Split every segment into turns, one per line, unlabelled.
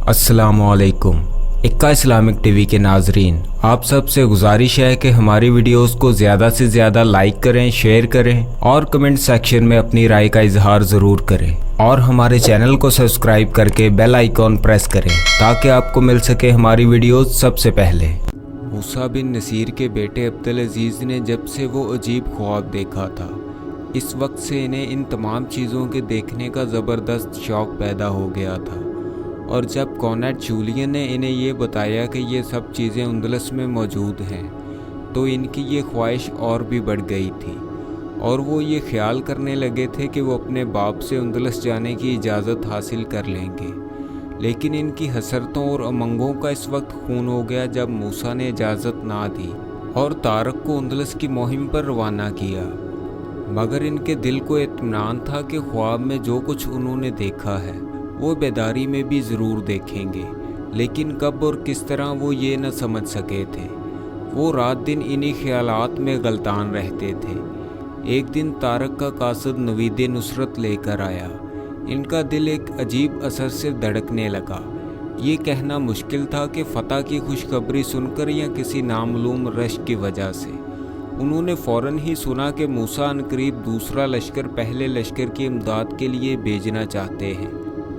अस्सलामुअलैकुम। इक्का Islamic TV के नाजरीन, आप सब से गुजारिश है कि हमारी वीडियोस को ज़्यादा से ज़्यादा लाइक करें, शेयर करें और कमेंट सेक्शन में अपनी राय का इजहार ज़रूर करें और हमारे चैनल को सब्सक्राइब करके बेल आइकॉन प्रेस करें ताकि आपको मिल सके हमारी वीडियोस सबसे पहले। मूसा बिन नसीर के बेटे अब्दुल अजीज़ ने जब से वो अजीब ख्वाब देखा था, इस वक्त से इन्हें इन तमाम चीज़ों के देखने का ज़बरदस्त शौक़ पैदा हो गया था। और जब कॉनेट जूलियन ने इन्हें ये बताया कि ये सब चीज़ें उंदलस में मौजूद हैं, तो इनकी ये ख्वाहिश और भी बढ़ गई थी और वो ये ख्याल करने लगे थे कि वो अपने बाप से उंदलस जाने की इजाज़त हासिल कर लेंगे। लेकिन इनकी हसरतों और उमंगों का इस वक्त खून हो गया जब मूसा ने इजाज़त ना दी और तारक को उंदलस की मुहिम पर रवाना किया। मगर इनके दिल को इत्मीनान था कि ख्वाब में जो कुछ उन्होंने देखा है वो बेदारी में भी ज़रूर देखेंगे, लेकिन कब और किस तरह वो ये न समझ सके थे। वो रात दिन इन्हीं ख्यालात में गलतान रहते थे। एक दिन तारक का कासद नवीद नुसरत लेकर आया। इनका दिल एक अजीब असर से धड़कने लगा। ये कहना मुश्किल था कि फ़तह की खुशखबरी सुनकर या किसी नामालूम रश की वजह से। उन्होंने फ़ौरन ही सुना कि मूसा अनकरीब दूसरा लश्कर पहले लश्कर की इमदाद के लिए भेजना चाहते हैं।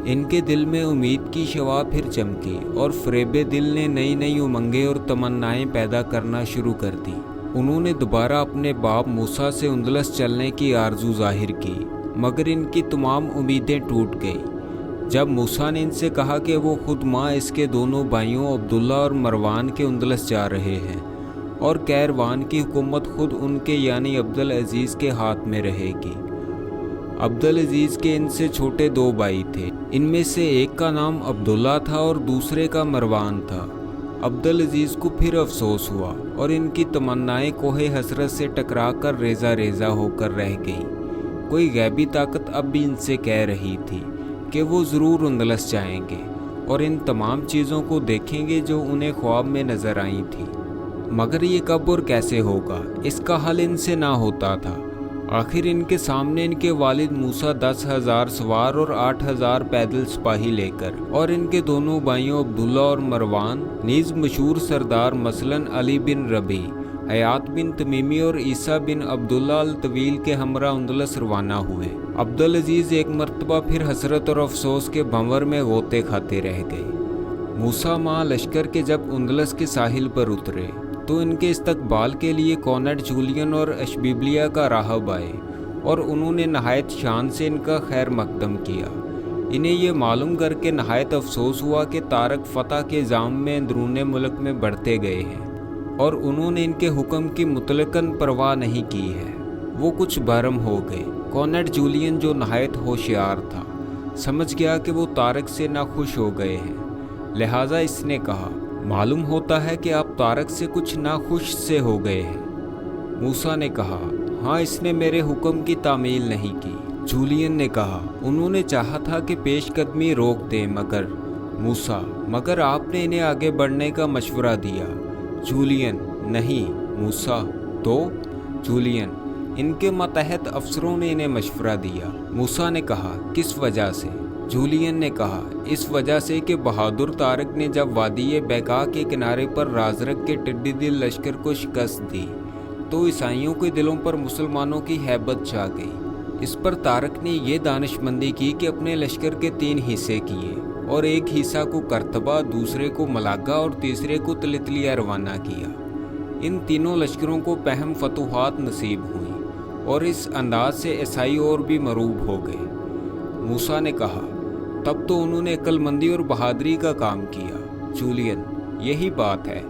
इनके दिल में उम्मीद की शवा फिर चमकी और फ़रेब दिल ने नई नई उमंगें और तमन्नाएं पैदा करना शुरू कर दी। उन्होंने दोबारा अपने बाप मूसा से उंदलस चलने की आरजू जाहिर की, मगर इनकी तमाम उम्मीदें टूट गई जब मूसा ने इनसे कहा कि वो खुद माँ इसके दोनों भाइयों अब्दुल्ला और मरवान के उंदलस जा रहे हैं और कैरवान की हुकूमत खुद उनके यानी अब्दुल अजीज़ के हाथ में रहेगी। अब्दुल अजीज़ के इनसे छोटे दो भाई थे। इनमें से एक का नाम अब्दुल्ला था और दूसरे का मरवान था। अब्दुल अजीज़ को फिर अफसोस हुआ और इनकी तमन्नाएं कोहे हसरत से टकरा कर रेजा रेजा होकर रह गईं। कोई गैबी ताकत अब भी इनसे कह रही थी कि वो ज़रूर उंदलस जाएंगे और इन तमाम चीज़ों को देखेंगे जो उन्हें ख्वाब में नज़र आई थी। मगर ये कब और कैसे होगा, इसका हल इनसे ना होता था। आखिर इनके सामने इनके वालिद मूसा 10,000 सवार और 8,000 पैदल सिपाही लेकर और इनके दोनों भाइयों अब्दुल्ला और मरवान नीज़ मशहूर सरदार मसलन अली बिन रबी, हयात बिन तमीमी और ईसा बिन अब्दुल्ला अल तवील के हमरा उंदलस रवाना हुए। अब्दुल अजीज़ एक मरतबा फिर हसरत और अफसोस के भंवर में गोते खाते रह गए। मूसा माँ लश्कर के जब उंदलस के साहिल पर उतरे तो इनके इस्तकबाल के लिए कॉनेट जूलियन और अशबिबलिया का राहब आए और उन्होंने नहायत शान से इनका खैर मकदम किया। इन्हें ये मालूम करके नहायत अफसोस हुआ कि तारक फ़तह के जाम में अंदरूने मुल्क में बढ़ते गए हैं और उन्होंने इनके हुक्म की मुतलकन परवाह नहीं की है। वो कुछ बरहम हो गए। कॉनेट जूलियन जो नहायत होशियार था, समझ गया कि वो तारक से नाखुश हो गए हैं। लिहाजा इसने कहा, मालूम होता है कि आप तारक से कुछ नाखुश से हो गए हैं। मूसा ने कहा, हाँ, इसने मेरे हुक्म की तामील नहीं की। जूलियन ने कहा, उन्होंने चाहा था कि पेशकदमी रोक दें मगर आपने इन्हें आगे बढ़ने का मशवरा दिया। जूलियन, नहीं। मूसा, तो? जूलियन, इनके मतहत अफसरों ने इन्हें मशवरा दिया। मूसा ने कहा, किस वजह से? जूलियन ने कहा, इस वजह से कि बहादुर तारक ने जब वादी बैका के किनारे पर राजरक के टिड्डी दिल लश्कर को शिकस्त दी तो ईसाइयों के दिलों पर मुसलमानों की हैबत छा गई। इस पर तारक ने यह दानिशमंदी की कि अपने लश्कर के 3 हिस्से किए और एक हिस्सा को करतबा, दूसरे को मलागा और तीसरे को तलितलिया रवाना किया। इन तीनों लश्करों को पहम फतूहात नसीब हुई और इस अंदाज से ईसाई और भी मरूब हो गए। मूसा ने कहा, तब तो उन्होंने अक्लमंदी और बहादुरी का काम किया। जूलियन, यही बात है।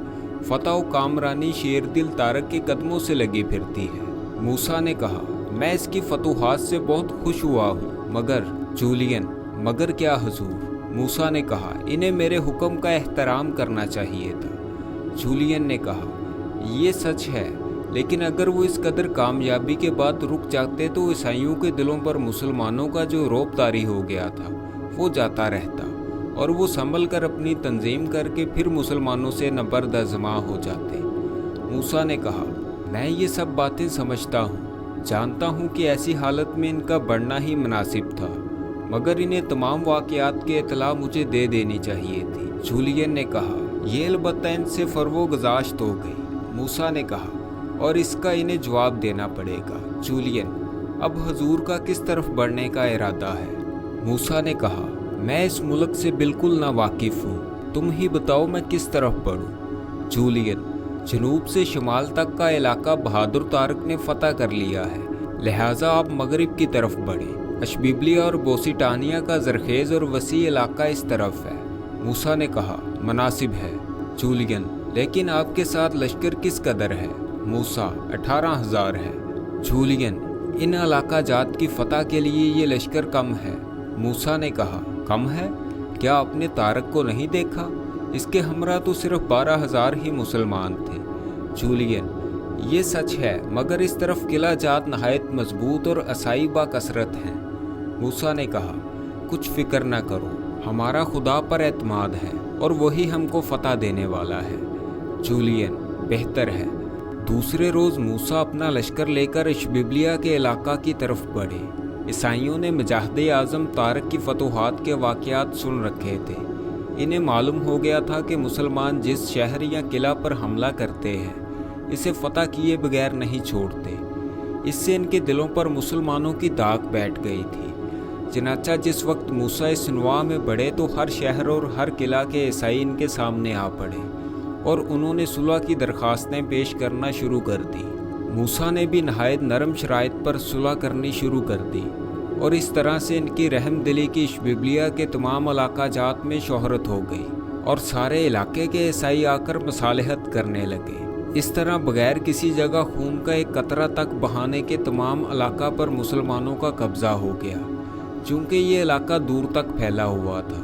फतह और कामरानी शेर दिल तारक के कदमों से लगी फिरती है। मूसा ने कहा, मैं इसकी फतूहात से बहुत खुश हुआ हूँ। मगर? जूलियन, मगर क्या हुजूर? मूसा ने कहा, इन्हें मेरे हुक्म का एहतराम करना चाहिए था। जूलियन ने कहा, ये सच है, लेकिन अगर वो इस कदर कामयाबी के बाद रुक जाते तो ईसाइयों के दिलों पर मुसलमानों का जो रौब तारी हो गया था वो जाता रहता और वो संभल कर अपनी तंजीम करके फिर मुसलमानों से नबरदज़मा हो जाते। मूसा ने कहा, मैं ये सब बातें समझता हूँ, जानता हूँ कि ऐसी हालत में इनका बढ़ना ही मुनासिब था, मगर इन्हें तमाम वाक़यात की इत्तला मुझे दे देनी चाहिए थी। जूलियन ने कहा, ये अलबत्ता इनसे फरवो गुज़ाश्त हो गई। मूसा ने कहा, और इसका इन्हें जवाब देना पड़ेगा। जूलियन, अब हुजूर का किस तरफ बढ़ने का इरादा है? मूसा ने कहा, मैं इस मुल्क से बिल्कुल ना वाकिफ़ हूँ, तुम ही बताओ मैं किस तरफ बढ़ूँ। जूलियन, जनूब से शुमाल तक का इलाका बहादुर तारक ने फतह कर लिया है, लिहाजा आप मगरिब की तरफ बढ़ें। अशबिबलिया और बोसिटानिया का ज़रखेज़ और वसी इलाका इस तरफ है। मूसा ने कहा, मुनासिब है। जूलियन, लेकिन आपके साथ लश्कर किस कदर है? मूसा, 18,000 है। जूलियन, इन इलाका जात की फतह के लिए ये लश्कर कम है। मूसा ने कहा, कम है? क्या आपने तारक को नहीं देखा? इसके हमरा तो सिर्फ 12,000 ही मुसलमान थे। जूलियन, ये सच है, मगर इस तरफ किला जात नहायत मजबूत और असाई बाकसरत हैं। मूसा ने कहा, कुछ फिक्र न करो, हमारा खुदा पर एतमाद है और वही हमको फतह देने वाला है। जूलियन, बेहतर है। दूसरे रोज़ मूसा अपना लश्कर लेकर अशबिबलिया के इलाका की तरफ बढ़े। ईसाइयों ने मुजाहिद आज़म तारक की फतूहात के वाक़यात सुन रखे थे। इन्हें मालूम हो गया था कि मुसलमान जिस शहर या किला पर हमला करते हैं, इसे फतह किए बगैर नहीं छोड़ते। इससे इनके दिलों पर मुसलमानों की दाग बैठ गई थी। चनाचा जिस वक्त मूसा इस नवा में बढ़े तो हर शहर और हर किला के ईसाई इनके सामने आ पड़े और उन्होंने सुलह की दरख्वास्तें पेश करना शुरू कर दी। मूसा ने भी नहायत नरम शराइत पर सुलह करनी शुरू कर दी और इस तरह से इनकी रहम दिली की अशबिबलिया के तमाम इलाका जात में शोहरत हो गई और सारे इलाके के ईसाई आकर मसालहत करने लगे। इस तरह बगैर किसी जगह खून का एक कतरा तक बहाने के तमाम इलाका पर मुसलमानों का कब्जा हो गया। चूँकि ये इलाका दूर तक फैला हुआ था,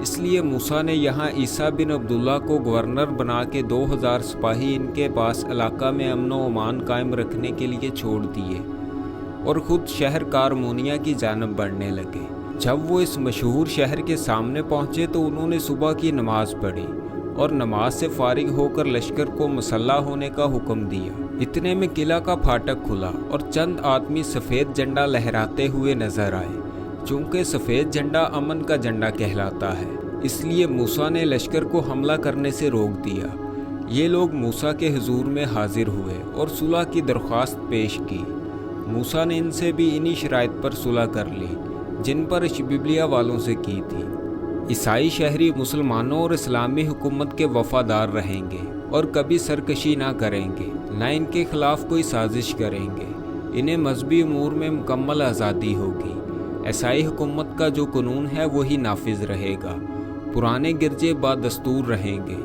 इसलिए मूसा ने यहाँ ईसा बिन अब्दुल्ला को गवर्नर बना के 2000 सिपाही इनके पास इलाका में अमन व अमान कायम रखने के लिए छोड़ दिए और ख़ुद शहर कारमोनिया की जानब बढ़ने लगे। जब वो इस मशहूर शहर के सामने पहुँचे तो उन्होंने सुबह की नमाज़ पढ़ी और नमाज से फारिग होकर लश्कर को मुसल्ला होने का हुक्म दिया। इतने में किला का फाटक खुला और चंद आदमी सफ़ेद झंडा लहराते हुए नजर आए। चूँकि सफ़ेद झंडा अमन का झंडा कहलाता है, इसलिए मूसा ने लश्कर को हमला करने से रोक दिया। ये लोग मूसा के हुजूर में हाजिर हुए और सुलह की दरख्वास्त पेश की। मूसा ने इनसे भी इन्हीं शराइत पर सुलह कर ली जिन पर अशबिबलिया वालों से की थी। ईसाई शहरी मुसलमानों और इस्लामी हुकूमत के वफादार रहेंगे और कभी सरकशी ना करेंगे, ना इनके खिलाफ कोई साजिश करेंगे। इन्हें मजहबी अमूर में मुकम्मल आज़ादी होगी। ईसाई हुकूमत का जो कानून है वही नाफिज रहेगा। पुराने गिरजे बादस्तूर रहेंगे।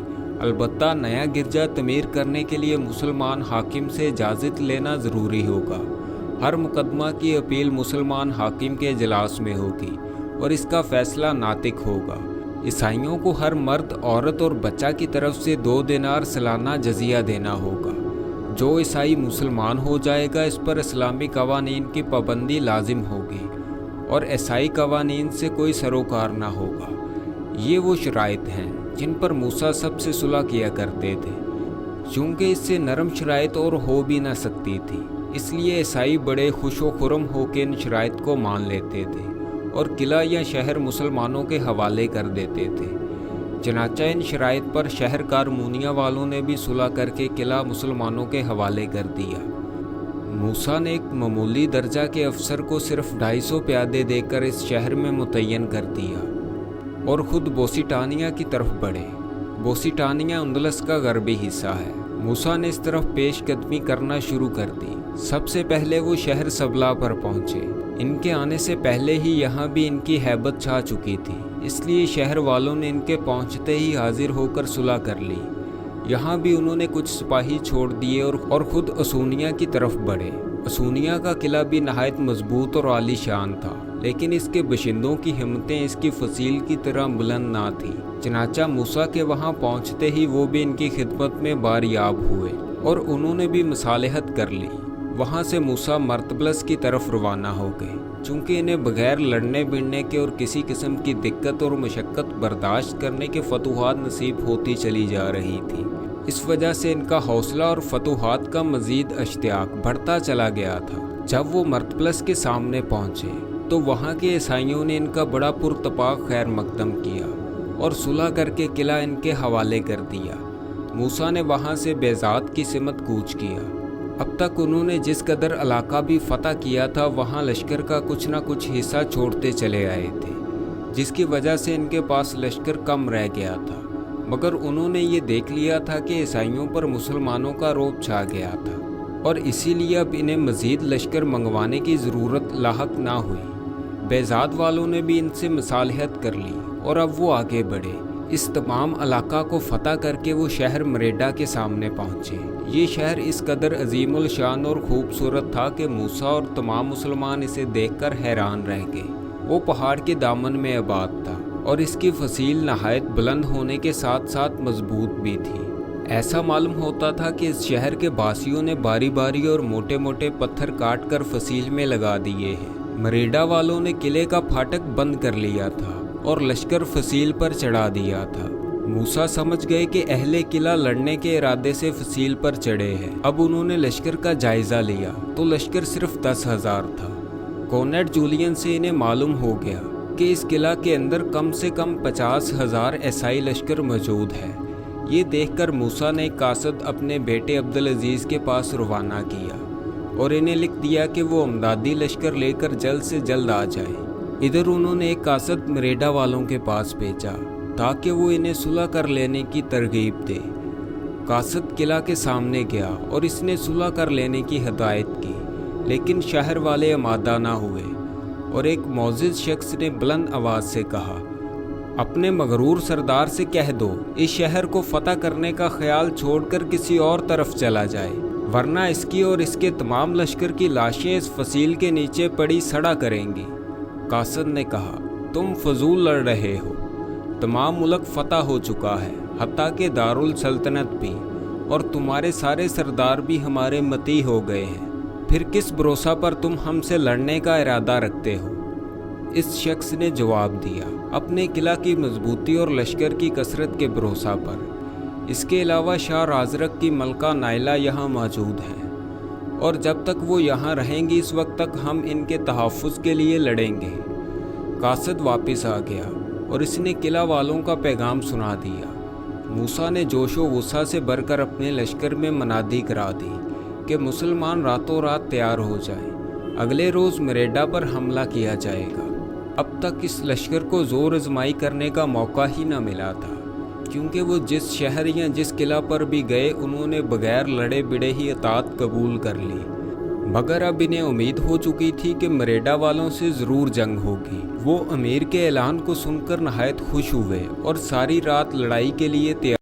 अलबत्ता नया गिरजा तमीर करने के लिए मुसलमान हाकिम से इजाज़त लेना ज़रूरी होगा। हर मुकदमा की अपील मुसलमान हाकिम के इजलास में होगी और इसका फ़ैसला नातिक होगा। ईसाइयों को हर मर्द, औरत और बच्चा की तरफ से 2 दिनार सालाना जजिया देना होगा। जो ईसाई मुसलमान हो जाएगा इस पर इस्लामी कवानीन की पाबंदी लाजिम होगी और ईसाई कवानीन से कोई सरोकार ना होगा। ये वो शराइत हैं जिन पर मूसा सबसे सुलह किया करते थे। चूँकि इससे नरम शराइत और हो भी ना सकती थी, इसलिए ईसाई बड़े खुशो खुरम होकर इन शराइत को मान लेते थे और किला या शहर मुसलमानों के हवाले कर देते थे। चनाचा इन शराइत पर शहर कारमोनिया वालों ने भी सुलह करके किला मुसलमानों के हवाले कर दिया। मूसा ने एक मामूली दर्जा के अफसर को सिर्फ 250 प्यादे देकर इस शहर में मुतय्यन कर दिया और ख़ुद बोसिटानिया की तरफ बढ़े। बोसिटानिया अंदलस का गरबी हिस्सा है। मूसा ने इस तरफ पेश कदमी करना शुरू कर दी। सबसे पहले वो शहर सबला पर पहुँचे। इनके आने से पहले ही यहाँ भी इनकी हैबत छा चुकी थी, इसलिए शहर वालों ने इनके पहुँचते ही हाजिर होकर सुलह कर ली। यहाँ भी उन्होंने कुछ सिपाही छोड़ दिए और ख़ुद असूनिया की तरफ बढ़े। असूनिया का किला भी नहायत मजबूत और आलीशान था, लेकिन इसके बशिंदों की हिम्मतें इसकी फसील की तरह बुलंद ना थी। चनाचा मूसा के वहाँ पहुँचते ही वो भी इनकी खिदमत में बारियाब हुए और उन्होंने भी मसालहत कर ली। वहाँ से मूसा मरतबलस की तरफ रवाना हो गए। चूँकि इन्हें बगैर लड़ने भिड़ने के और किसी किस्म की दिक्कत और मशक्क़त बर्दाश्त करने के फतूहात नसीब होती चली जा रही थी, इस वजह से इनका हौसला और फतूहात का मज़ीद इश्तियाक बढ़ता चला गया था। जब वो मरतबलस के सामने पहुँचे तो वहाँ के ईसाइयों ने इनका बड़ा पुरतपाक खैर मकदम किया और सुलह करके किला इनके हवाले कर दिया। मूसा ने वहाँ से बेजात की सिमत कूच किया। अब तक उन्होंने जिस कदर इलाका भी फतह किया था, वहाँ लश्कर का कुछ न कुछ हिस्सा छोड़ते चले आए थे, जिसकी वजह से इनके पास लश्कर कम रह गया था। मगर उन्होंने ये देख लिया था कि ईसाइयों पर मुसलमानों का रौब छा गया था और इसीलिए अब इन्हें मज़ीद लश्कर मंगवाने की ज़रूरत लाहक ना हुई। बेजाद वालों ने भी इनसे मसालहत कर ली और अब वो आगे बढ़े। इस तमाम इलाका को फतह करके वो शहर मरेडा के सामने पहुँचे। ये शहर इस कदर अजीमुल शान और ख़ूबसूरत था कि मूसा और तमाम मुसलमान इसे देखकर हैरान रह गए। वो पहाड़ के दामन में आबाद था और इसकी फसील नहायत बुलंद होने के साथ साथ मजबूत भी थी। ऐसा मालूम होता था कि इस शहर के बासियों ने बारी बारी और मोटे मोटे पत्थर काट कर फसील में लगा दिए हैं। मरेडा वालों ने किले का फाटक बंद कर लिया था और लश्कर फसील पर चढ़ा दिया था। मूसा समझ गए कि अहले किला लड़ने के इरादे से फसील पर चढ़े हैं। अब उन्होंने लश्कर का जायजा लिया तो लश्कर सिर्फ 10,000 था। कॉर्नेट जूलियन से इन्हें मालूम हो गया कि इस किला के अंदर कम से कम 50,000 ईसाई लश्कर मौजूद है। ये देखकर मूसा ने कासद अपने बेटे अब्दुल अजीज़ के पास रवाना किया और इन्हें लिख दिया कि वो अमदादी लश्कर लेकर जल्द से जल्द आ जाए। इधर उन्होंने एक कासद मरेडा वालों के पास भेजा ताकि वो इन्हें सुलह कर लेने की तरगीब दे। कासद किला के सामने गया और इसने सुलह कर लेने की हिदायत की, लेकिन शहर वाले आमादा ना हुए और एक मौजिज़ शख्स ने बुलंद आवाज़ से कहा, अपने मगरूर सरदार से कह दो इस शहर को फतह करने का ख्याल छोड़कर किसी और तरफ चला जाए, वरना इसकी और इसके तमाम लश्कर की लाशें इस फसील के नीचे पड़ी सड़ा करेंगी। कासद ने कहा, तुम फजूल लड़ रहे हो। तमाम मुल्क फतह हो चुका है, हत्ता के दारुल सल्तनत भी, और तुम्हारे सारे सरदार भी हमारे मती हो गए हैं। फिर किस भरोसा पर तुम हमसे लड़ने का इरादा रखते हो? इस शख्स ने जवाब दिया, अपने किला की मजबूती और लश्कर की कसरत के भरोसा पर। इसके अलावा शाह राजरक की मलका नाइला यहाँ मौजूद है और जब तक वो यहाँ रहेंगी इस वक्त तक हम इनके तहफ़्फ़ुज़ के लिए लड़ेंगे। कासद वापस आ गया और इसने किला वालों का पैगाम सुना दिया। मूसा ने जोशो गुस्सा से भरकर अपने लश्कर में मनादी करा दी कि मुसलमान रातों रात तैयार हो जाएं, अगले रोज़ मरेडा पर हमला किया जाएगा। अब तक इस लश्कर को ज़ोर आजमाई करने का मौका ही न मिला था, क्योंकि वो जिस शहर या जिस किला पर भी गए उन्होंने बगैर लड़े बिड़े ही अतात कबूल कर ली। मगर अब इन्हें उम्मीद हो चुकी थी कि मरेडा वालों से ज़रूर जंग होगी। वो अमीर के ऐलान को सुनकर नहायत खुश हुए और सारी रात लड़ाई के लिए तैयार